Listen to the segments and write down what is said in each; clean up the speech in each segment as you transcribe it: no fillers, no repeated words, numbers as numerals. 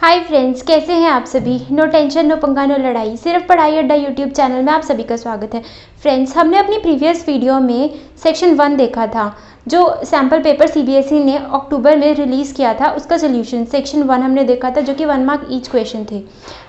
Hi friends, कैसे हैं आप सभी। नो टेंशन, नो पंगा, नो लड़ाई, सिर्फ पढ़ाई अड्डा यूट्यूब चैनल में आप सभी का स्वागत है। फ्रेंड्स, हमने अपनी प्रीवियस वीडियो में सेक्शन 1 देखा था, जो सैम्पल पेपर सीबीएसई ने अक्टूबर में रिलीज़ किया था, उसका सोल्यूशन सेक्शन 1 हमने देखा था, जो कि 1 मार्क ईच क्वेश्चन थे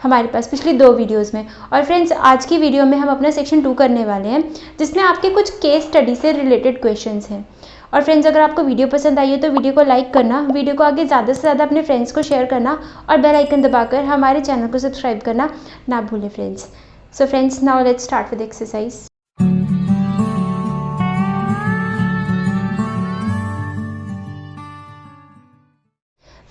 हमारे पास पिछली 2 वीडियोज़ में। और फ्रेंड्स, आज की वीडियो में हम अपना सेक्शन 2 करने वाले हैं, जिसमें आपके कुछ केस स्टडी से रिलेटेड क्वेश्चन हैं। और फ्रेंड्स, अगर आपको वीडियो पसंद आई है तो वीडियो को लाइक करना, वीडियो को आगे ज़्यादा से ज़्यादा अपने फ्रेंड्स को शेयर करना और बेल आइकन दबाकर हमारे चैनल को सब्सक्राइब करना ना भूलें friends. So friends, now let's start with exercise.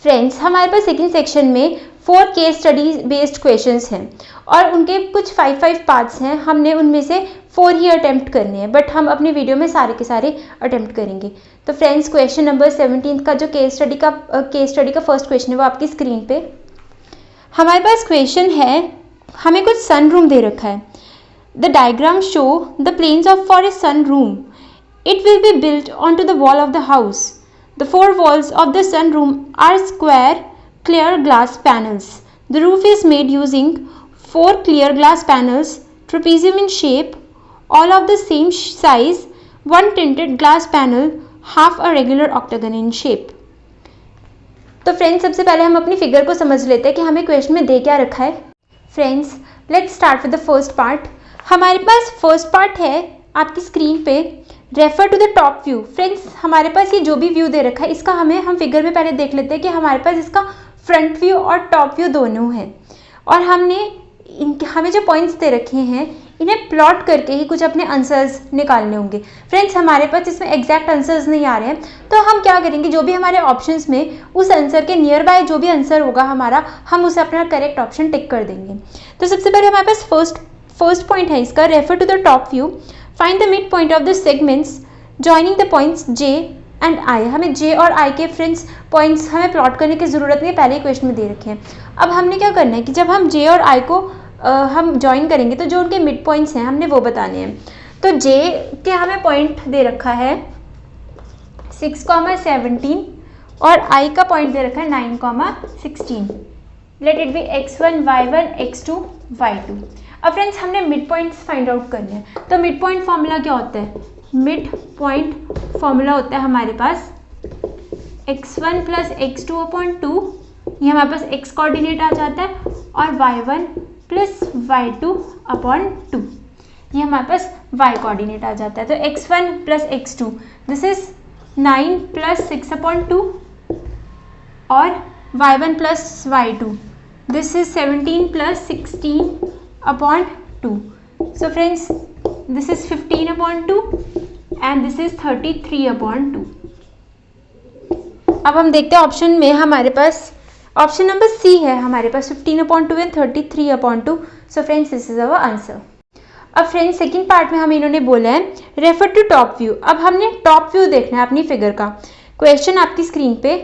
Friends, हमारे पास सेकेंड सेक्शन में 4 केस स्टडी बेस्ड क्वेश्चंस हैं और उनके कुछ 5 पार्ट्स हैं। हमने उनमें से 4 ही अटेम्प्ट करने हैं, बट हम अपनी वीडियो में सारे के सारे अटेम्प्ट करेंगे। तो फ्रेंड्स, क्वेश्चन नंबर 17 का जो केस स्टडी का फर्स्ट क्वेश्चन है वो आपकी स्क्रीन पे हमारे पास क्वेश्चन है। हमें कुछ सन रूम दे रखा है। The diagram show the plans of for a sun room. It will be built on to the wall of the house. The 4 walls of the sunroom are square, clear glass panels. The roof is made using 4 clear glass panels, trapezium in shape, all of the same size, 1 tinted glass panel, half a regular octagon in shape. तो friends, सबसे पहले हम अपनी figure को समझ लेते हैं कि हमें क्वेश्चन में दे क्या रखा है। Friends, let's start with the first part. हमारे पास फर्स्ट पार्ट है आपकी स्क्रीन पे, refer to the top view. Friends, हमारे पास ये जो भी व्यू दे रखा है, इसका हम फिगर में पहले देख लेते हैं कि हमारे पास इसका फ्रंट व्यू और टॉप व्यू दोनों है। और हमें जो पॉइंट्स दे रखे हैं, इन्हें प्लॉट करके ही कुछ अपने आंसर्स निकालने होंगे। फ्रेंड्स, हमारे पास इसमें एग्जैक्ट आंसर्स नहीं आ रहे हैं, तो हम क्या करेंगे, जो भी हमारे ऑप्शंस में उस आंसर के नियर बाय जो भी आंसर होगा हमारा, हम उसे अपना करेक्ट ऑप्शन टिक कर देंगे। तो सबसे पहले हमारे पास फर्स्ट पॉइंट है इसका, refer to the top view, find the mid point of the segments joining the points J and I। हमें J और I के फ्रेंड्स पॉइंट्स हमें प्लॉट करने की ज़रूरत नहीं, पहले ही क्वेश्चन में दे रखे हैं। अब हमने क्या करना है कि जब हम J और I को हम ज्वाइन करेंगे तो जो उनके मिड पॉइंट्स हैं हमने वो बताने हैं। तो J के हमें पॉइंट दे रखा है 6,17 और I का पॉइंट दे रखा है 9,16। Late it be x1 y1 x2 y2। अब फ्रेंड्स, हमने मिड पॉइंट्स फाइंड आउट करने हैं। तो मिड पॉइंट फॉर्मूला क्या होता है? मिड पॉइंट फॉर्मूला होता है हमारे पास x1 प्लस x2 अपॉन 2, ये हमारे पास x कोऑर्डिनेट आ जाता है, और y1 प्लस y2 अपॉन 2, ये हमारे पास y कोऑर्डिनेट आ जाता है। तो x1 plus x2 this is 9 plus 6 upon 2, और y1 plus y2 this is 17 plus 16 upon 2. So friends, this is 15 upon 2 and this is 33 upon 2. अब हम देखते हैं ऑप्शन में हमारे पास ऑप्शन नंबर सी है, हमारे पास 15 upon 2 and 33 upon 2. So friends, this is our answer. अब फ्रेंड्स, सेकेंड पार्ट में हमें इन्होंने बोला है रेफर टू टॉप व्यू। अब हमने टॉप व्यू देखना है अपनी फिगर का। क्वेश्चन आपकी स्क्रीन पे,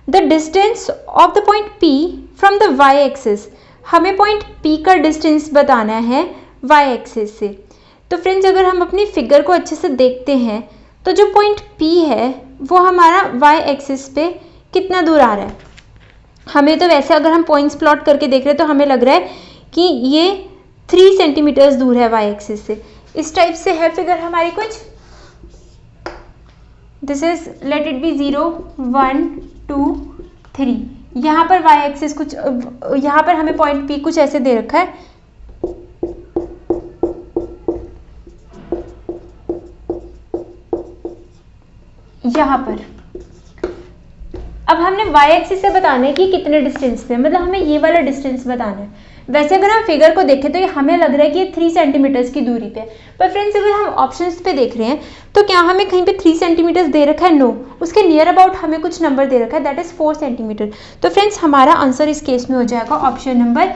the distance of the point P from the y axis. हमें पॉइंट P का डिस्टेंस बताना है y एक्सिस से। तो फ्रेंड्स, अगर हम अपनी फिगर को अच्छे से देखते हैं तो जो पॉइंट P है वो हमारा y एक्सिस पे कितना दूर आ रहा है। हमें तो वैसे अगर हम पॉइंट्स प्लॉट करके देख रहे हैं तो हमें लग रहा है कि ये 3 सेंटीमीटर्स दूर है y एक्सिस से। इस टाइप से है फिगर हमारी कुछ। This is late it B 0 1 2 3। यहाँ पर y एक्सिस कुछ, यहाँ पर हमें पॉइंट P कुछ ऐसे दे रखा है। यहाँ पर अब हमने y एक्सिस से बताना है कि कितने डिस्टेंस पे, मतलब हमें ये वाला डिस्टेंस बताना है। वैसे अगर हम फिगर को देखें तो ये हमें लग रहा है कि ये 3 सेंटीमीटर्स की दूरी पे है, पर फ्रेंड्स अगर हम ऑप्शंस पे देख रहे हैं तो क्या हमें कहीं पे 3 सेंटीमीटर्स दे रखा है? नो, उसके नियर अबाउट हमें कुछ नंबर दे रखा है, दैट इज 4 सेंटीमीटर। तो फ्रेंड्स, हमारा आंसर इस केस में हो जाएगा option number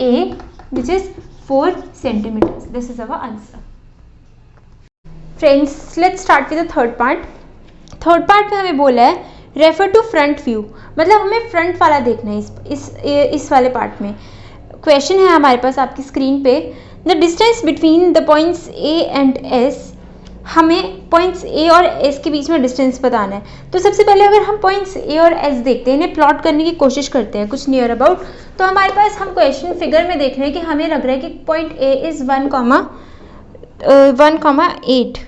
A, which is 4 centimetres. This is our answer. Friends, let's start with the third part. Third part में हमें बोला है रेफर टू फ्रंट व्यू, मतलब हमें फ्रंट वाला देखना है इस वाले पार्ट में। क्वेश्चन है हमारे पास आपकी स्क्रीन पे, the distance between the points A and S। हमें पॉइंट्स ए और एस के बीच में डिस्टेंस बताना है। तो सबसे पहले अगर हम पॉइंट्स ए और एस देखते हैं, इन्हें प्लॉट करने की कोशिश करते हैं कुछ नियर अबाउट, तो हमारे पास हम क्वेश्चन फिगर में देख रहे हैं कि हमें लग रहा है कि point A is 1,8,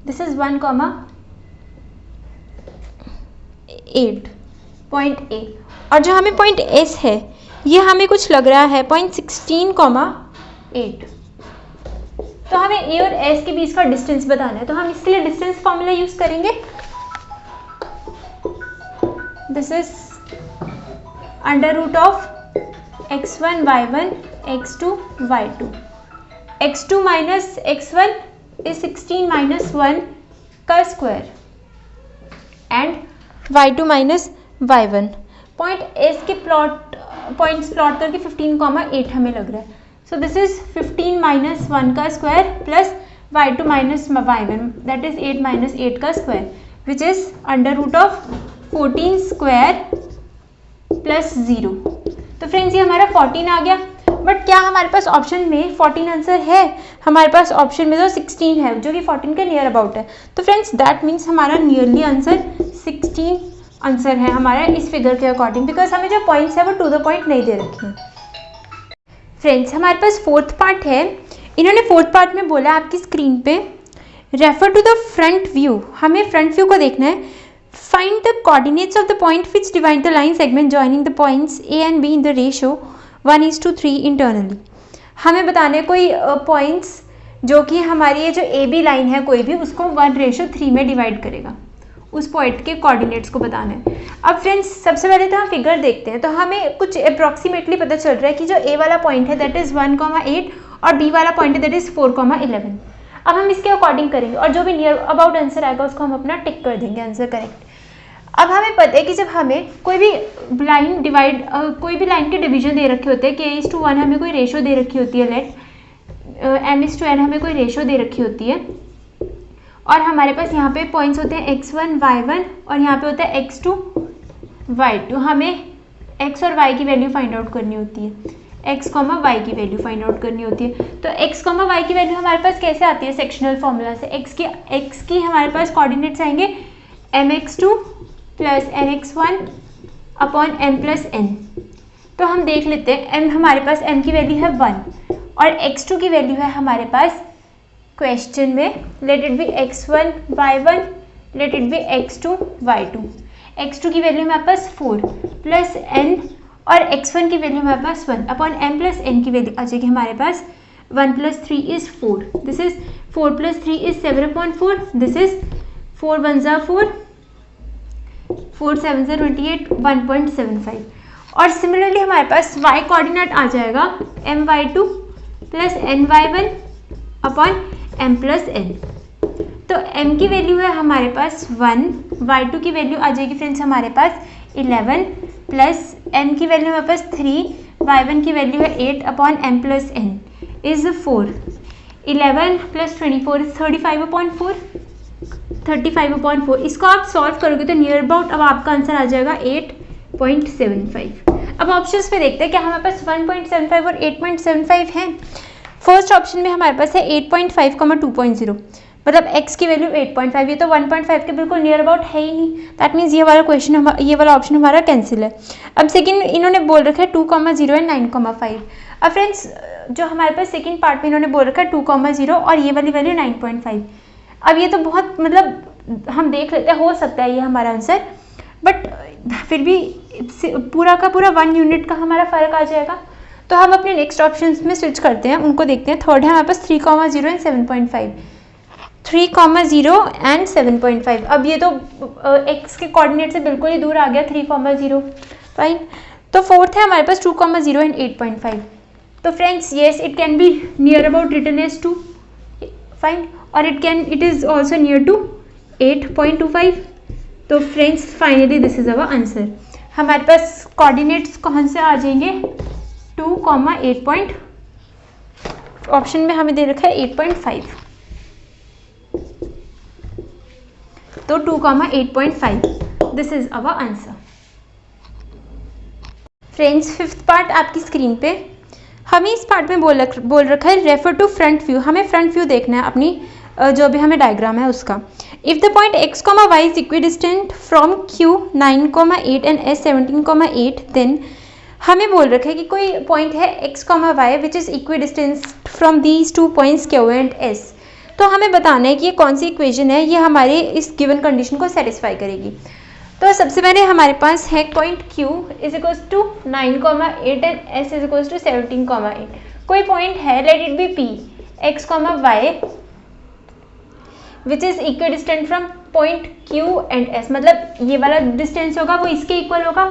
this is 1,8 point A, और जो हमें पॉइंट एस है ये हमें कुछ लग रहा है पॉइंट 16,8। तो हमें ए और एस के बीच का डिस्टेंस बताना है, तो हम इसके लिए डिस्टेंस फॉर्मूला यूज करेंगे। This is under root of x1 y1 x2 y2, x2 minus x1 is 16 minus 1 का square and y2 minus y1। Point S के पॉइंट्स प्लॉट करके 15,8 हमें लग रहा है। So this is 15 minus 1 का square plus y2 minus y1, that is 8 minus 8 का square, which is under root of 14 square plus 0। तो फ्रेंड्स ये हमारा 14 आ गया, बट क्या हमारे पास ऑप्शन में 14 आंसर है? हमारे पास ऑप्शन में तो 16 है जो कि 14 के नियर अबाउट है। तो फ्रेंड्स दैट मीन्स हमारा नियरली आंसर 16 आंसर है हमारा इस फिगर के अकॉर्डिंग, बिकॉज हमें जो पॉइंट्स है वो टू द पॉइंट नहीं दे रखे हैं। फ्रेंड्स हमारे पास फोर्थ पार्ट है, इन्होंने फोर्थ पार्ट में बोला आपकी स्क्रीन पे refer to the front view, हमें फ्रंट व्यू को देखना है। Find the coordinates of the point which divide the line segment joining the points A and B in the ratio 1:3 internally. हमें बताना है कोई पॉइंट्स जो कि हमारी ये जो ए बी लाइन है कोई भी उसको 1:3 में डिवाइड करेगा, उस पॉइंट के कोऑर्डिनेट्स को बताना है। अब फ्रेंड्स सबसे पहले तो हम फिगर देखते हैं, तो हमें कुछ अप्रॉक्सीमेटली पता चल रहा है कि जो ए वाला पॉइंट है दैट इज़ 1,8 और बी वाला पॉइंट है दैट इज़ 4,11। अब हम इसके अकॉर्डिंग करेंगे और जो भी नियर अबाउट आंसर आएगा उसको हम अपना टिक कर देंगे आंसर करेक्ट। अब हमें पता है कि जब हमें कोई भी लाइन कोई भी लाइन के डिवीजन दे रखे होते हैं, k:1 हमें कोई रेशो दे रखी होती है, लेट m:n हमें कोई रेशो दे रखी होती है, और हमारे पास यहाँ पे पॉइंट्स होते हैं x1 y1 और यहाँ पे होता है x2 y2। हमें x और y की वैल्यू फाइंड आउट करनी होती है, x, y की वैल्यू फाइंड आउट करनी होती है। तो x, y की वैल्यू हमारे पास कैसे आती है? सेक्शनल फॉर्मूला से। x की हमारे पास कोऑर्डिनेट्स आएंगे mx2 plus nx1 upon m plus n। तो हम देख लेते हैं m हमारे पास m की वैल्यू है 1 और x2 की वैल्यू है हमारे पास क्वेश्चन में late it be x1 y1 late it B x2 y2। x2 की वैल्यू हमारे पास 4 प्लस n और x1 की वैल्यू हमारे पास 1 अपॉन m प्लस n की वैल्यू आ जाएगी हमारे पास 1 plus 3 is 4, this is 4 plus 3 is 7/4, this is 4 1 ज़ा 4, 4 7 ज़ा 28, 1.75। और सिमिलरली हमारे पास y कोऑर्डिनेट आ जाएगा my2 plus ny1 upon m plus n। तो m की वैल्यू है हमारे पास 1, y2 की वैल्यू आ जाएगी फ्रेंड्स हमारे पास 11 प्लस n की वैल्यू हमारे पास 3, y1 की वैल्यू है 8 upon m plus n is 4। 11 plus 24 is 35/4, 35/4। इसको आप सॉल्व करोगे तो नियर अबाउट अब आपका आंसर आ जाएगा 8.75। अब ऑप्शंस पे देखते हैं क्या हमारे पास 1.75 और 8.75 है। फर्स्ट ऑप्शन में हमारे पास है 8.5, 2.0, मतलब x की वैल्यू 8.5, ये तो 1.5 के बिल्कुल नियर अबाउट है ही नहीं, दैट मीन्स ये वाला ऑप्शन हमारा कैंसिल है। अब सेकंड इन्होंने बोल रखा है 2,0 एंड 9,5। अब फ्रेंड्स जो हमारे पास सेकंड पार्ट में इन्होंने बोल रखा है 2,0 और ये वाली वैल्यू 9.5। अब ये तो बहुत मतलब हम देख लेते हैं, हो सकता है ये हमारा आंसर, बट फिर भी पूरा का पूरा 1 यूनिट का हमारा फ़र्क आ जाएगा। तो हम अपने नेक्स्ट ऑप्शन में स्विच करते हैं, उनको देखते हैं। थर्ड है हमारे पास 3,0 एंड 7.5, 3,0 एंड 7.5। अब ये तो x के कोऑर्डिनेट से बिल्कुल ही दूर आ गया 3,0, फाइन। तो फोर्थ है हमारे पास 2,0 एंड 8.5। तो friends yes it can be near about written as 2, fine, और it is also near to 8.25। तो friends finally this is our answer. हमारे पास कोऑर्डिनेट्स कौन से आ जाएंगे? 2, 8 ऑप्शन में हमें दे रखा है 8.5, तो 2, 8.5 this is our answer. Friends fifth part आपकी स्क्रीन पे हमें इस पार्ट में बोल रखा है रेफर टू फ्रंट व्यू। हमें फ्रंट व्यू देखना है अपनी जो भी हमें डायग्राम है उसका। If the point x, y is equidistant from q 9,8 and s 17,8, then हमें बोल रखा है कि कोई पॉइंट है x, y which is equidistant from these 2 points q and s। तो हमें बताना है कि ये कौन सी इक्वेशन है, ये हमारे इस गिवन कंडीशन को सेटिस्फाई करेगी। तो सबसे पहले हमारे पास है point q is equals to 9,8 and s is equals to 17,8। कोई पॉइंट है, let it be p, x, y which is equidistant from point q and s, मतलब ये वाला डिस्टेंस होगा वो इसके इक्वल होगा।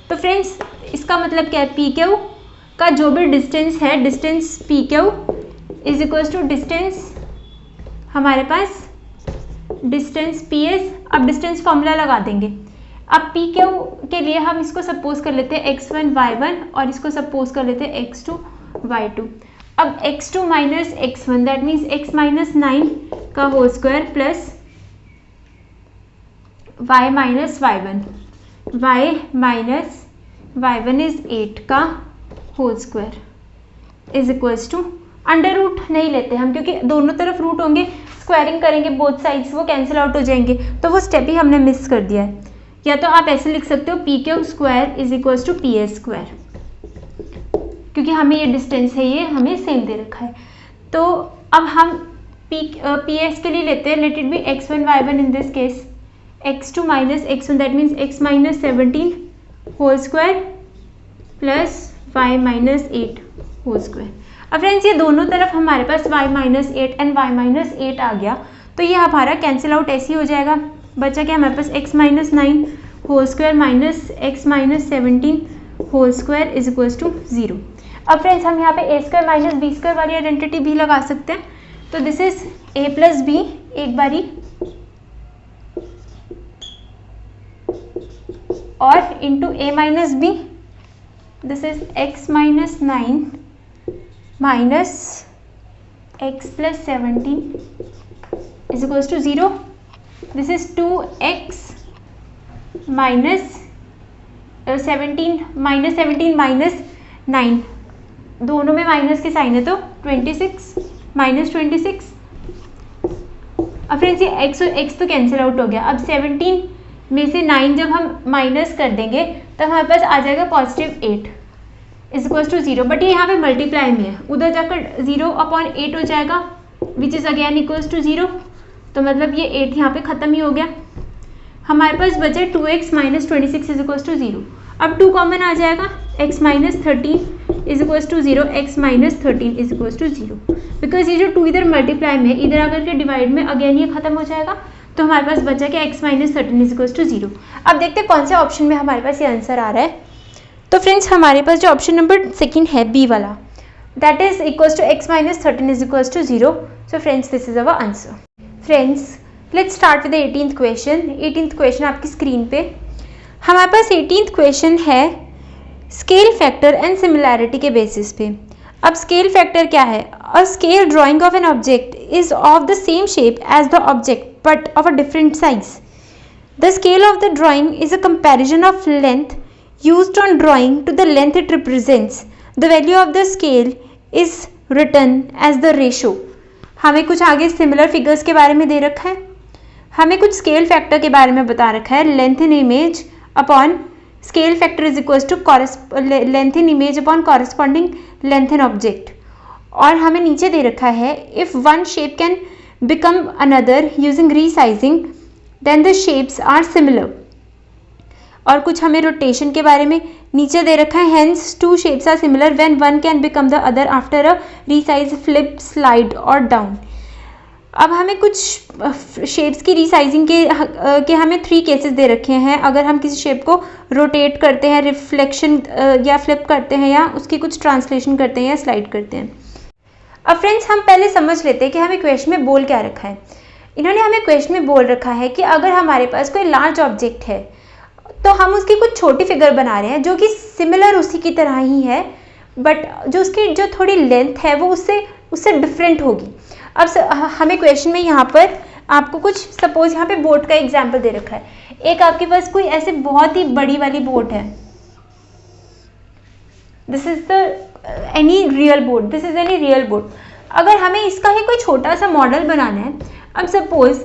तो फ्रेंड्स इसका मतलब क्या है, पी क्यू का जो भी डिस्टेंस है, distance P Q is equals to distance हमारे पास डिस्टेंस पी एस। अब डिस्टेंस फॉर्मूला लगा देंगे। अब पी क्यू के लिए हम इसको सपोज कर लेते हैं x1 y1 और इसको सपोज कर लेते हैं x2 y2। अब x2 minus x1 that means x minus 9 का whole square plus y minus y1, y minus y1 is 8 का whole square is equals to, under root नहीं लेते हम क्योंकि दोनों तरफ रूट होंगे, स्क्वायरिंग करेंगे बोथ साइड्स, वो कैंसिल आउट हो जाएंगे, तो वो स्टेप ही हमने मिस कर दिया है। या तो आप ऐसे लिख सकते हो P Q square is equals to P S square, क्योंकि हमें ये डिस्टेंस है ये हमें सेम दे रखा है। तो अब हम पी एस के लिए लेते हैं, let it be x1 y1 in this case, x2 minus x1 that means x minus 17 whole square plus y minus 8 whole square. अब फ्रेंड्स ये दोनों तरफ हमारे पास y minus 8 and y minus 8 आ गया, तो ये हमारा कैंसिल आउट ऐसे ही हो जाएगा। बचा क्या हमारे पास x minus 9 whole square minus x minus 17 whole square is equals to 0। अब फ्रेंड्स हम यहाँ पे a square minus B square वाली आइडेंटिटी भी लगा सकते हैं। तो this is a plus B एक बारी और into a minus B, this is x minus 9 minus x plus 17 is equals to 0। This is 2x minus 17 minus 9, दोनों में माइनस के साइन है तो 26 माइनस 26। अब फ्रेंड्स ये x और x तो कैंसिल आउट हो गया। अब 17 में से 9 जब हम माइनस कर देंगे तब हमारे पास आ जाएगा positive 8 is equals to 0, but ये यहाँ पे मल्टीप्लाई में है, उधर जाकर 0/8 हो जाएगा which is again equals to 0। तो मतलब ये 8 यहाँ पे ख़त्म ही हो गया। हमारे पास बचे 2x minus 26 is equals to 0। अब 2 कॉमन आ जाएगा, x minus 13 is equals to 0, x minus 13 is equals to 0, because ये जो 2 इधर मल्टीप्लाई में इधर आकर के डिवाइड में अगेन ये खत्म हो जाएगा। तो हमारे पास बचा क्या, x minus 13 is equals to 0। अब देखते हैं कौन से ऑप्शन में हमारे पास ये आंसर आ रहा है। तो फ्रेंड्स हमारे पास जो ऑप्शन नंबर सेकेंड है बी वाला, that is equals to x minus 13 is equals to 0। So friends this is our answer. Friends let's start with the 18th question. 18th question आपकी स्क्रीन पे हमारे पास 18th क्वेश्चन है scale factor and similarity के basis पे। अब scale factor क्या है, a scale drawing of an object is of the same shape as the object but of a different size. The scale of the drawing is a comparison of length used on drawing to the length it represents. The value of the scale is written as the ratio. हमें कुछ आगे similar figures के बारे में दे रखा है, हमें कुछ स्केल फैक्टर के बारे में बता रखा है, length in image upon scale factor is equals to length in image upon corresponding length in object. और हमें नीचे दे रखा है if one shape can become another using resizing then the shapes are similar. और कुछ हमें रोटेशन के बारे में नीचे दे रखा है, hence two shapes are similar when one can become the other after a resize, flip, slide और डाउन। अब हमें कुछ शेप्स की रीसाइजिंग के हमें 3 केसेस दे रखे हैं। अगर हम किसी शेप को रोटेट करते हैं, रिफ्लेक्शन या फ्लिप करते हैं या उसकी कुछ ट्रांसलेशन करते हैं या स्लाइड करते हैं। अब फ्रेंड्स हम पहले समझ लेते हैं कि हमें क्वेश्चन में बोल क्या रखा है। इन्होंने हमें क्वेश्चन में बोल रखा है कि अगर हमारे पास कोई लार्ज ऑब्जेक्ट है तो हम उसकी कुछ छोटी फिगर बना रहे हैं जो कि सिमिलर उसी की तरह ही है, बट जो उसकी जो थोड़ी लेंथ है वो उससे डिफरेंट होगी। अब हमें क्वेश्चन में यहाँ पर आपको कुछ सपोज यहाँ पे बोट का एग्जाम्पल दे रखा है। एक आपके पास कोई ऐसे बहुत ही बड़ी वाली बोट है, this is any real boat. अगर हमें इसका ही कोई छोटा सा मॉडल बनाना है, अब सपोज,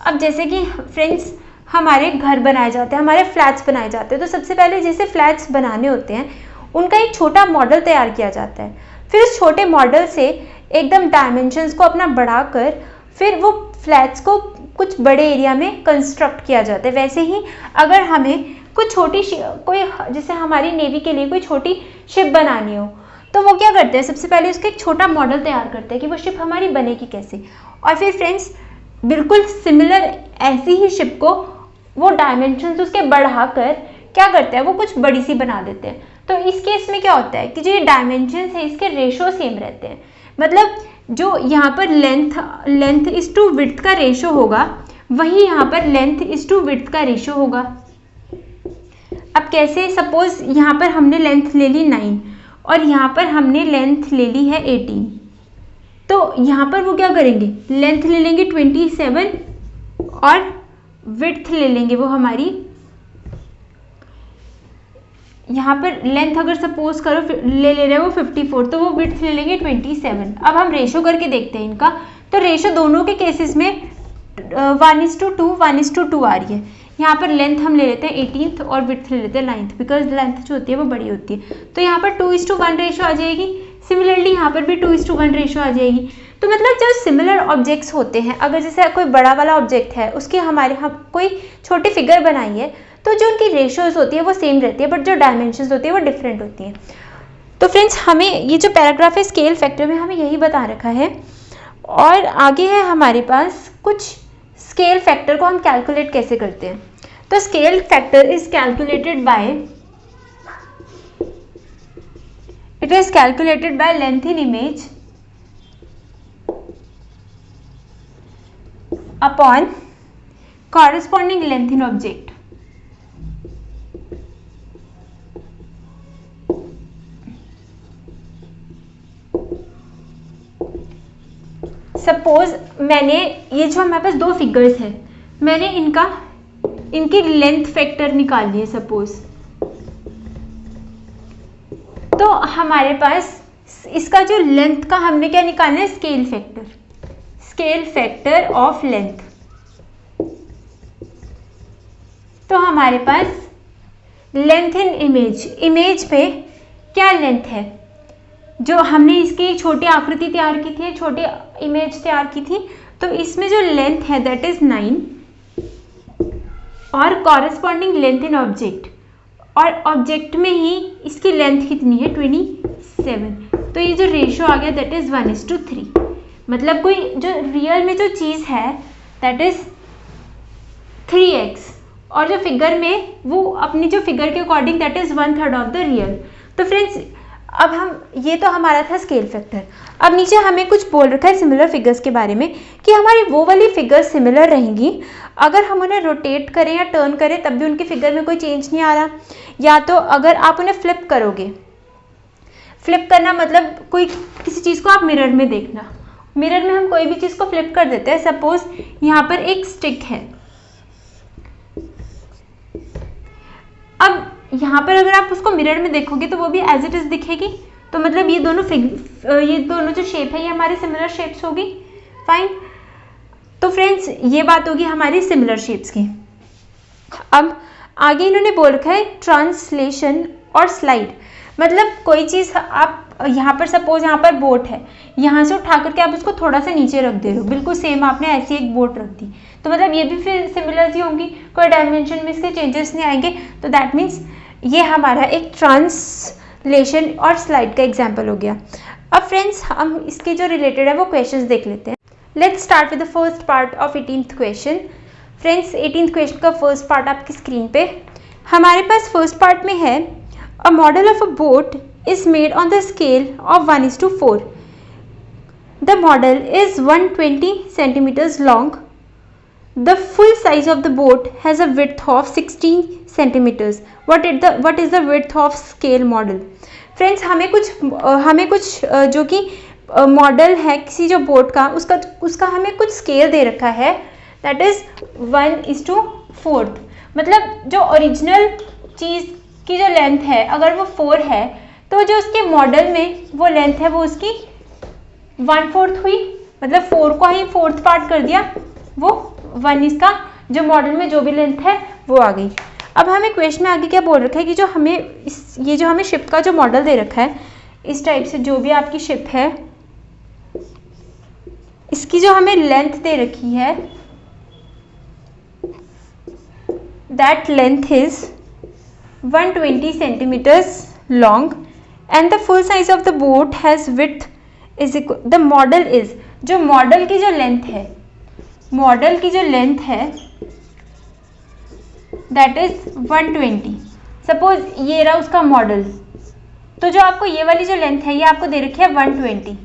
अब जैसे कि फ्रेंड्स हमारे घर बनाए जाते हैं, हमारे फ्लैट्स बनाए जाते हैं, तो सबसे पहले जैसे फ्लैट्स बनाने होते हैं उनका एक छोटा मॉडल तैयार किया जाता है। फिर उस छोटे मॉडल से एकदम डायमेंशंस को अपना बढ़ाकर फिर वो फ्लैट्स को कुछ बड़े एरिया में कंस्ट्रक्ट किया जाता है। वैसे ही अगर हमें कुछ छोटी कोई, जैसे हमारी नेवी के लिए कोई छोटी शिप बनानी हो, तो वो क्या करते हैं, सबसे पहले उसका एक छोटा मॉडल तैयार करते हैं कि वो शिप हमारी बनेगी कैसे, और फिर फ्रेंड्स बिल्कुल सिमिलर ऐसी ही शिप को वो डायमेंशंस उसके बढ़ाकर क्या करते हैं, वो कुछ बड़ी सी बना देते हैं। तो इस केस में क्या होता है कि जो ये डायमेंशंस है इसके रेशो सेम रहते हैं, मतलब जो यहाँ पर लेंथ इज टू विड्थ का रेशो होगा, वही यहाँ पर लेंथ इज टू विड्थ का रेशो होगा। अब कैसे, सपोज यहाँ पर हमने लेंथ ले ली 9 और यहाँ पर हमने लेंथ ले ली है 18, तो यहाँ पर वो क्या करेंगे, लेंथ ले लेंगे 27 और विड्थ ले लेंगे वो हमारी, यहाँ पर लेंथ अगर सपोज करो ले रहे हैं वो 54, तो वो विड्थ ले लेंगे 27। अब हम रेशो करके देखते हैं इनका, तो रेशो दोनों के केसेस में 1:2 1:2 आ रही है। यहाँ पर लेंथ हम ले लेते हैं 18th और विड्थ ले लेते हैं 9th, बिकॉज लेंथ जो होती है वो बड़ी होती है, तो यहाँ पर 2:1 रेशो आ जाएगी। सिमिलरली यहाँ पर भी 2:1 रेशो आ जाएगी। तो मतलब जो सिमिलर ऑब्जेक्ट्स होते हैं, अगर जैसे कोई बड़ा वाला ऑब्जेक्ट है उसकी हम कोई छोटी फिगर बनाई है, तो जो उनकी रेशियोज होती है वो सेम रहती है, बट जो डायमेंशंस होती है वो डिफरेंट होती हैं। तो फ्रेंड्स हमें ये जो पैराग्राफ है स्केल फैक्टर में हमें यही बता रखा है, और आगे है हमारे पास कुछ स्केल फैक्टर को हम कैलकुलेट कैसे करते हैं। तो scale factor is calculated by, it is calculated by length in image upon corresponding length in object। Suppose मैंने ये जो हमारे पास दो फिगर्स हैं, मैंने इनकी लेंथ फैक्टर निकाल ली है सपोज, तो हमारे पास इसका जो लेंथ का हमने क्या निकालना है, स्केल फैक्टर ऑफ लेंथ। तो हमारे पास लेंथ इन इमेज पे क्या लेंथ है, जो हमने इसकी एक छोटी आकृति तैयार की थी, छोटी इमेज तैयार की थी, तो इसमें जो लेंथ है दैट इज 9 और कॉरेस्पॉन्डिंग लेंथ इन ऑब्जेक्ट, और ऑब्जेक्ट में ही इसकी लेंथ कितनी है 27। तो ये जो रेशियो आ गया दैट इज 1:3। मतलब कोई जो रियल में जो चीज़ है दैट इज 3x, और जो फिगर में वो अपनी जो फिगर के according that is 1/3 of the real. तो फ्रेंड्स अब हम, ये तो हमारा था स्केल फैक्टर। अब नीचे हमें कुछ बोल रखा है सिमिलर फिगर्स के बारे में, कि हमारी वो वाली फिगर्स सिमिलर रहेंगी अगर हम उन्हें रोटेट करें या टर्न करें तब भी उनकी फिगर में कोई चेंज नहीं आ रहा, या तो अगर आप उन्हें फ्लिप करोगे, फ्लिप करना मतलब कोई किसी चीज़ को आप मिरर में देखना, मिरर में हम कोई भी चीज़ को फ्लिप कर देते हैं। सपोज यहाँ पर एक स्टिक है, अब यहाँ पर अगर आप उसको मिरर में देखोगे तो वो भी एज इट इज दिखेगी, तो मतलब ये दोनों जो शेप है ये हमारी सिमिलर शेप्स होगी। फाइन, तो फ्रेंड्स ये बात होगी हमारी सिमिलर शेप्स की। अब आगे इन्होंने बोल रखा है ट्रांसलेशन और स्लाइड, मतलब कोई चीज़ आप यहाँ पर सपोज यहाँ पर बोट है, यहाँ से उठा करके आप उसको थोड़ा सा नीचे रख दे रहे हो, बिल्कुल सेम आपने ऐसी एक बोट रख दी, तो मतलब ये भी फिर सिमिलर ही होंगी, कोई डायमेंशन में इसके चेंजेस नहीं आएंगे। तो दैट मीन्स ये हमारा एक ट्रांसलेशन और स्लाइड का एग्जाम्पल हो गया। अब फ्रेंड्स हम इसके जो रिलेटेड है वो क्वेश्चंस देख लेते हैं। Let's start with the first part of 18th question. Friends 18th question का फर्स्ट पार्ट आपकी स्क्रीन पे हमारे पास फर्स्ट पार्ट में है, a model of a boat is made on the scale of 1:4. The model is 120 centimeters long. The full size of the boat has a width of 16 centimeters. What is the width of scale model? Friends हमें कुछ जो कि model है किसी जो boat का उसका हमें कुछ स्केल दे रखा है, that is 1:4। मतलब जो ओरिजिनल चीज़ की जो लेंथ है अगर वो 4 है तो जो उसके मॉडल में वो लेंथ है वो उसकी 1/4 हुई, मतलब 4 को ही 4th पार्ट कर दिया, वो 1 इसका जो मॉडल में जो भी लेंथ है वो आ गई। अब हमें क्वेश्चन में आगे क्या बोल रखा है कि जो हमें ये जो हमें शिप का जो मॉडल दे रखा है, इस टाइप से जो भी आपकी शिप है, इसकी जो हमें लेंथ दे रखी है, that length is 120 centimetres long and the full size of the boat has width is equal, the model is, जो मॉडल की जो लेंथ है, मॉडल की जो लेंथ है दैट इज 120। सपोज ये रहा उसका मॉडल, तो जो आपको ये वाली जो लेंथ है ये आपको दे रखी है 120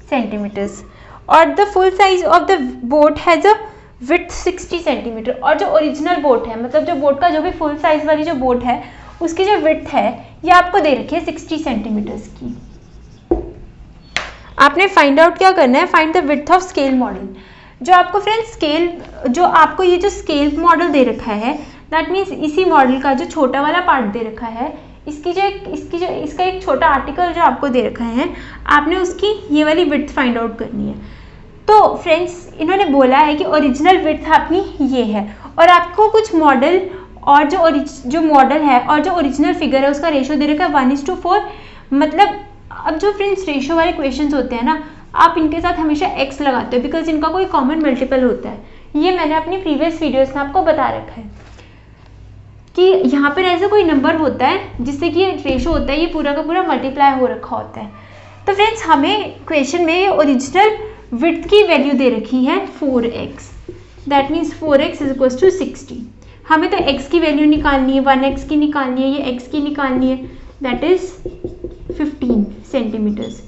सेंटीमीटर्स, और the full size of the boat has a width 60 centimetre, और जो ओरिजिनल बोट है, मतलब जो बोट का जो भी फुल साइज वाली जो बोट है उसकी जो विड्थ है ये आपको दे रखी है 60 सेंटीमीटर्स की। आपने फाइंड आउट क्या करना है, find the width of scale model. जो आपको फ्रेंड्स स्केल, जो आपको ये जो स्केल मॉडल दे रखा है, दैट मीन्स इसी मॉडल का जो छोटा वाला पार्ट दे रखा है, इसका एक छोटा आर्टिकल जो आपको दे रखा है, आपने उसकी ये वाली विड्थ फाइंड आउट करनी है। तो फ्रेंड्स इन्होंने बोला है कि ओरिजिनल विड्थ अपनी ये है, और आपको कुछ मॉडल और जो मॉडल है और जो ओरिजिनल फिगर है उसका रेशो दे रखा है 1:4। मतलब अब जो फ्रेंड्स रेशो वाले क्वेश्चंस होते हैं ना, आप इनके साथ हमेशा x लगाते हो बिकॉज इनका कोई कॉमन मल्टीपल होता है। ये मैंने अपनी प्रीवियस वीडियोस में आपको बता रखा है कि यहाँ पर ऐसा कोई नंबर होता है जिससे कि ये रेशो होता है, ये पूरा का पूरा मल्टीप्लाई हो रखा होता है। तो फ्रेंड्स हमें क्वेश्चन में ये ओरिजिनल विड्थ की वैल्यू दे रखी है 4x, that means 4x is equal to 60। हमें तो x की वैल्यू निकालनी है, 1x की निकालनी है, ये x की निकालनी है, दैट इज 15 सेंटीमीटर्स।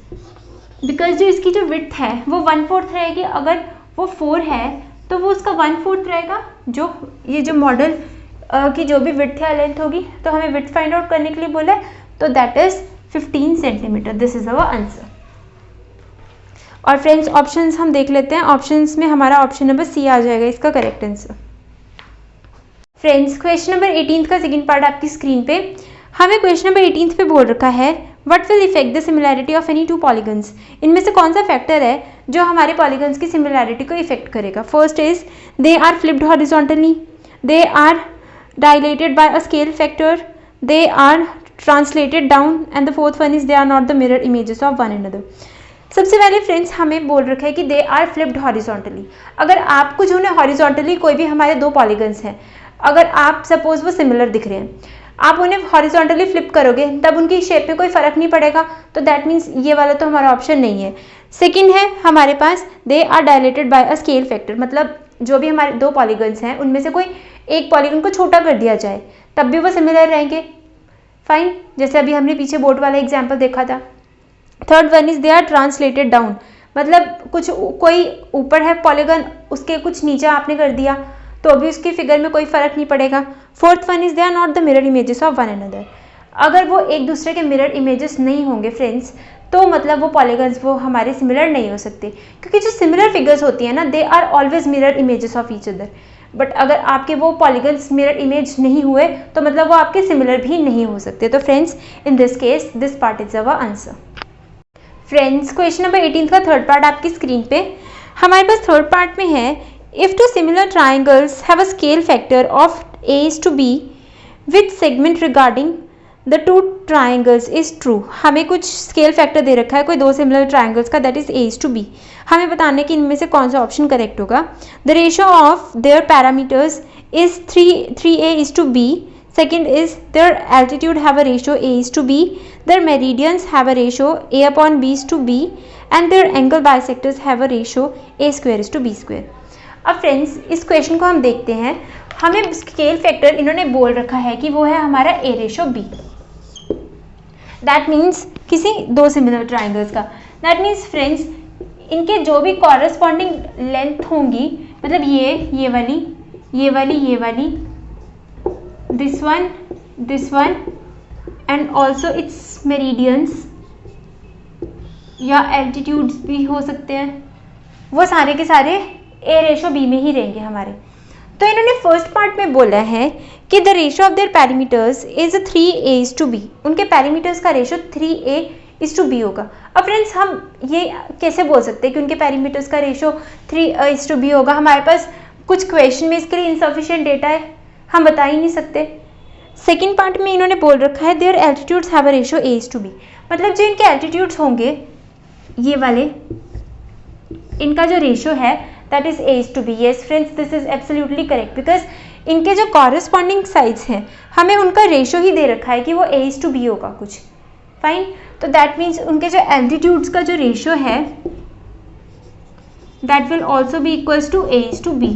बिकॉज जो इसकी जो विड्थ है वो 1/4 रहेगी, अगर वो 4 है तो वो उसका 1/4 रहेगा, जो ये जो मॉडल की जो भी विड्थ या लेंथ होगी। तो हमें विड्थ फाइंड आउट करने के लिए बोला है, तो that is 15 centimetre. This is our answer. और फ्रेंड्स ऑप्शंस हम देख लेते हैं, ऑप्शंस में हमारा ऑप्शन नंबर सी आ जाएगा इसका correct answer. Friends question number 18 का सेकंड पार्ट आपकी स्क्रीन पे, हमें क्वेश्चन नंबर 18 पे बोल रखा है what will effect the similarity of any two polygons. इनमें से कौन सा फैक्टर है जो हमारे पॉलीगन्स की सिमिलैरिटी को इफेक्ट करेगा। First is they are flipped horizontally, they are dilated by a scale factor, they are translated down, and the fourth one is they are not the mirror images of one another। सबसे पहले friends हमें बोल रखा है कि दे are flipped horizontally. अगर आपको जो है हॉरिजॉन्टली कोई भी हमारे दो पॉलीगन्स हैं, अगर आप सपोज वो सिमिलर दिख रहे हैं, आप उन्हें हॉरिजॉन्टली फ्लिप करोगे तब उनकी शेप में कोई फर्क नहीं पड़ेगा, तो दैट मीन्स ये वाला तो हमारा ऑप्शन नहीं है। सेकेंड है हमारे पास they are dilated by a scale factor, मतलब जो भी हमारे दो पॉलीगन्स हैं उनमें से कोई एक पॉलीगन को छोटा कर दिया जाए तब भी वो सिमिलर रहेंगे, फाइन, जैसे अभी हमने पीछे बोट वाला एग्जांपल देखा था। Third one is they are translated down, मतलब कुछ कोई ऊपर है पॉलीगन, उसके कुछ नीचे आपने कर दिया तो भी उसकी फिगर में कोई फर्क नहीं पड़ेगा। Fourth one is they are not the mirror images of one another, अगर वो एक दूसरे के मिरर इमेजेस नहीं होंगे फ्रेंड्स तो मतलब वो पॉलीगन्स वो हमारे सिमिलर नहीं हो सकते, क्योंकि जो सिमिलर फिगर्स होती है ना they are always mirror images of each other. But अगर आपके वो पॉलीगन्स मिरर इमेज नहीं हुए तो मतलब वो आपके सिमिलर भी नहीं हो सकते। तो friends in this case this part is our answer. Friends question number 18 का थर्ड पार्ट आपकी स्क्रीन पे, हमारे पास थर्ड पार्ट में है if two similar triangles have a scale factor of a:b with segment regarding the two triangles is true. हमें कुछ scale factor दे रखा है कोई दो सिमिलर ट्राइंगल्स का, दैट इज a:b। हमें बताने कि इनमें से कौन सा ऑप्शन करेक्ट होगा। The ratio of their parameters is 3a:b। Second is their altitude have a ratio a:b, their meridians have a ratio a/b:b and there angle bisectors have a ratio a²:b²। अब friends इस question को हम देखते हैं, हमें scale factor इन्होंने बोल रखा है कि वो है हमारा a:b, दैट मीन्स किसी दो सिमिलर ट्राइंगल्स का। दैट मीन्स फ्रेंड्स इनके जो भी कॉरस्पॉन्डिंग लेंथ होंगी, मतलब ये वाली, this one and also it's meridians या एल्टीट्यूड्स भी हो सकते हैं, वो सारे के सारे a:b में ही रहेंगे हमारे। तो इन्होंने फर्स्ट पार्ट में बोला है कि the ratio of their parameters is 3a:b, उनके पैरामीटर्स का रेशियो 3a 3:B होगा। अब फ्रेंड्स हम ये कैसे बोल सकते हैं कि उनके पेरीमीटर्स का रेशो 3:B होगा? हमारे पास कुछ क्वेश्चन में इसके लिए इनसफिशिएंट डेटा है, हम बता ही नहीं सकते। सेकेंड पार्ट में इन्होंने बोल रखा है their altitudes have a ratio A:B, मतलब जो इनके एल्टीट्यूड्स होंगे ये वाले, इनका जो रेशो है that is A:B। Yes friends, this is absolutely correct, because इनके जो कॉरेस्पॉन्डिंग साइड्स हैं हमें उनका रेशो ही दे रखा है कि वो A:B होगा कुछ। फाइन, तो दैट मीन्स उनके जो एल्टीट्यूड्स का जो रेशो है that will also be equals to A:B।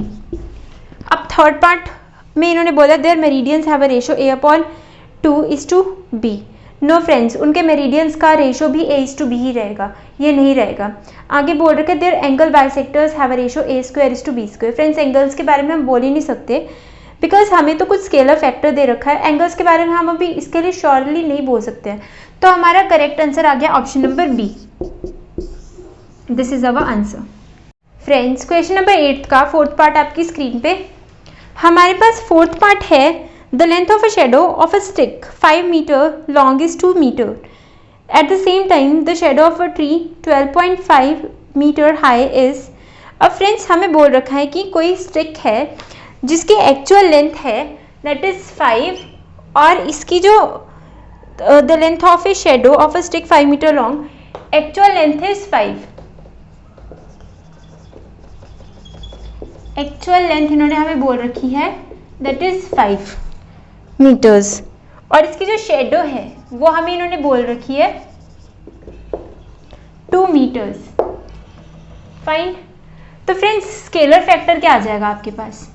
अब थर्ड पार्ट में इन्होंने बोला their meridians have a ratio A/2:B। No friends, उनके मेरिडियंस का रेशो भी A:B ही रहेगा, ये नहीं रहेगा। आगे बोल रखे their angle bisectors have a ratio A²:B²। Friends, angles के बारे में हम बोल ही नहीं सकते बिकॉज हमें तो कुछ स्केलर फैक्टर दे रखा है, एंगल्स के बारे में हम अभी इसके लिए श्योरली नहीं बोल सकते हैं। तो हमारा करेक्ट आंसर आ गया option number B. This is our answer. Friends, question number 8 का फोर्थ पार्ट आपकी स्क्रीन पे। हमारे पास फोर्थ पार्ट है the length of a shadow of a stick 5 metre long is 2 metre. At the same time the shadow of a tree 12.5 metre high is. अब friends हमें बोल रखा है कि कोई स्टिक है जिसकी एक्चुअल लेंथ है दैट इज 5 और इसकी जो the length of a shadow of a stick 5 metre long, actual length is 5। Actual length इन्होंने हमें बोल रखी है दैट इज 5 मीटर्स और इसकी जो शेडो है वो हमें इन्होंने बोल रखी है 2 मीटर्स। फाइन, तो फ्रेंड्स स्केलर फैक्टर क्या आ जाएगा आपके पास?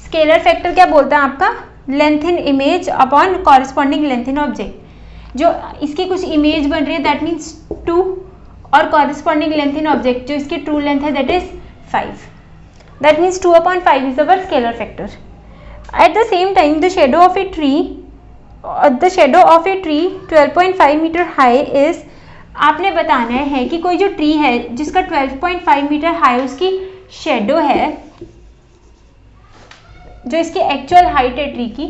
स्केलर फैक्टर क्या बोलता है आपका? Length in image upon corresponding length in object. जो इसकी कुछ इमेज बन रही है दैट मीन्स 2 और कॉरेस्पॉन्डिंग लेंथ इन ऑब्जेक्ट जो इसकी ट्रू लेंथ है that is 5। That means 2/5 is our scalar factor. At the same time the shadow of a tree 12.5 metre high is. आपने बताना है कि कोई जो ट्री है जिसका 12.5 मीटर हाई उसकी शेडो है, जो इसकी एक्चुअल हाइट है ट्री की,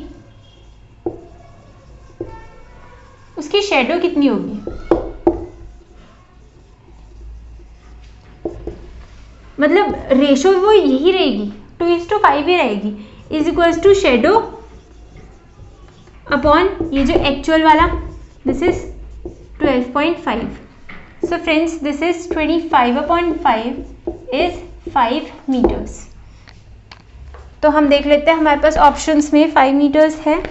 उसकी शेडो कितनी होगी? मतलब रेशो वो यही रहेगी, 2:5 ही रहेगी, is equals to shadow upon ये जो एक्चुअल वाला this is 12.5। So friends this is 25/5 is 5 metres. तो हम देख लेते हैं हमारे पास ऑप्शंस में 5 मीटर्स है।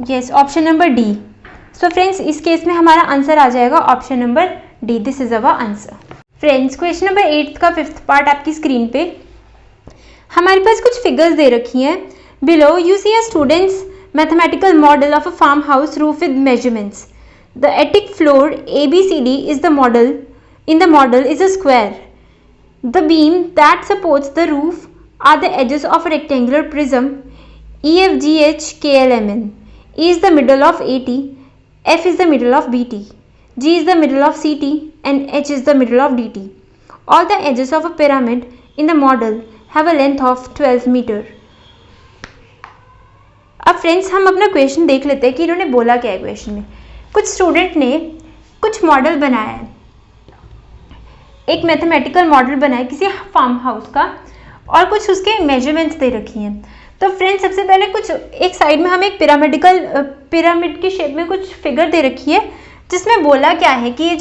Yes, option number D. So friends इस केस में हमारा आंसर आ जाएगा option number D. This is our answer. Friends question number 8 का 5th पार्ट आपकी स्क्रीन पे। हमारे पास कुछ फिगर्स दे रखी हैं। Below you see a students mathematical model of a farm house roof with measurements. The attic floor ABCD is the model in the model is a square. The beam that supports the roof are the edges of a rectangular prism EFGH KLMN. E is the middle of AT, F is the middle of BT, G is the middle of CT and H is the middle of DT. All the edges of a pyramid in the model have a length of 12 meter. अब friends हम अपना question देख लेते हैं कि इन्होंने बोला क्या है क्वेश्चन में। कुछ स्टूडेंट ने कुछ मॉडल बनाया है, एक मैथमेटिकल मॉडल बनाया किसी फार्म हाउस का और कुछ उसके मेजरमेंट्स दे रखी हैं। तो फ्रेंड्स सबसे पहले कुछ एक साइड में हमें एक पिरामिड की शेप में कुछ फिगर दे रखी है जिसमें बोला क्या है कि ये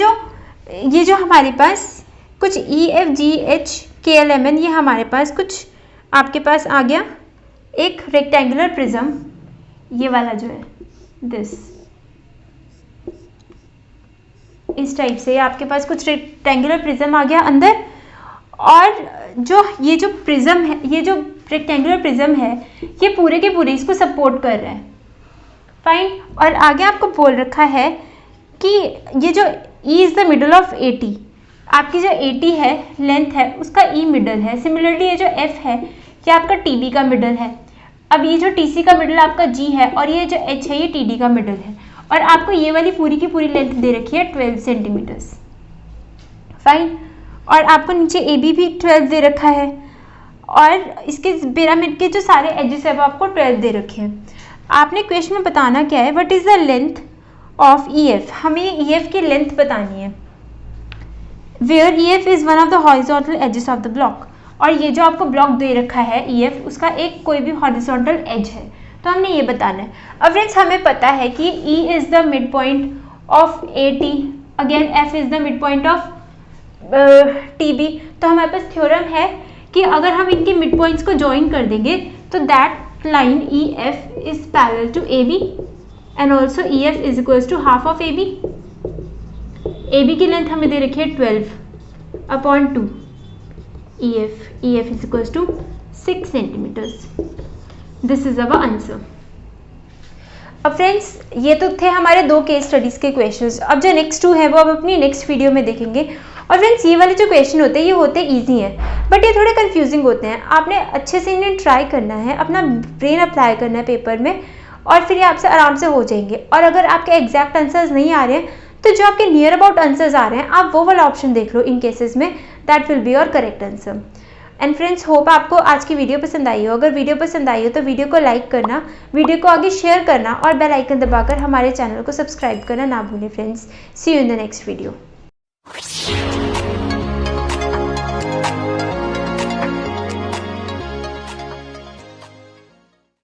जो हमारे पास कुछ EFGH KLMN ये हमारे पास कुछ आपके पास आ गया एक रेक्टेंगुलर प्रिज्म, ये वाला जो है दिस इस टाइप से आपके पास कुछ रेक्टेंगुलर प्रिज्म आ गया अंदर, और ये जो प्रिज्म है, ये जो रेक्टेंगुलर प्रिज्म है ये पूरे के पूरे इसको सपोर्ट कर रहा है। फाइन, और आगे आपको बोल रखा है कि ये जो E is the middle of AT, आपकी जो AT है लेंथ है उसका E मिडल है। सिमिलरली ये जो F है ये आपका TB का मिडल है। अब ये जो TC का मिडल आपका G है और ये जो H है ये TD का मिडल है, और आपको ये वाली पूरी की पूरी लेंथ दे रखी है 12 सेंटीमीटर्स। फाइन, और आपको नीचे AB भी 12 दे रखा है, और इसके पिरामिड के जो सारे एजेस है वो आपको 12 दे रखे हैं। आपने क्वेश्चन में बताना क्या है, what is the length of EF, हमें EF की लेंथ बतानी है। Where EF is one of the horizontal edges of the block, और ये जो आपको ब्लॉक दे रखा है EF, उसका एक कोई भी हॉरिजॉन्टल एज है, तो हमने ये बताना है। अब फ्रेंड्स हमें पता है कि E is the mid point of AT, again F is the mid point of TB, तो हमारे पास थ्योरम है कि अगर हम इनके मिड पॉइंट्स को ज्वाइन कर देंगे तो that line EF is parallel to AB and also EF is equals to half of AB। AB की लेंथ हमें दे रखी है 12/2, EF is equals to 6 centimetres. This is our answer. अब फ्रेंड्स ये तो थे हमारे 2 केस स्टडीज़ के क्वेश्चंस। अब जो नेक्स्ट 2 है वो अब अपनी नेक्स्ट वीडियो में देखेंगे। और फ्रेंड्स ये वाले जो क्वेश्चन होते हैं ये होते ईजी हैं, बट ये थोड़े कंफ्यूजिंग होते हैं। आपने अच्छे से इन्हें ट्राई करना है, अपना ब्रेन अप्लाई करना है पेपर में, और फिर ये आपसे आराम से हो जाएंगे। और अगर आपके एग्जैक्ट आंसर्स नहीं आ रहे हैं तो जो आपके नियर अबाउट आंसर्स आ रहे हैं आप वो वाला ऑप्शन देख लो इन केसेस में, that will be your correct answer. And friends hope आपको आज की वीडियो पसंद आई हो। अगर वीडियो पसंद आई हो तो वीडियो को लाइक करना, वीडियो को आगे शेयर करना और बेल आइकन दबाकर हमारे चैनल को सब्सक्राइब करना ना भूलें friends. See you in the next video.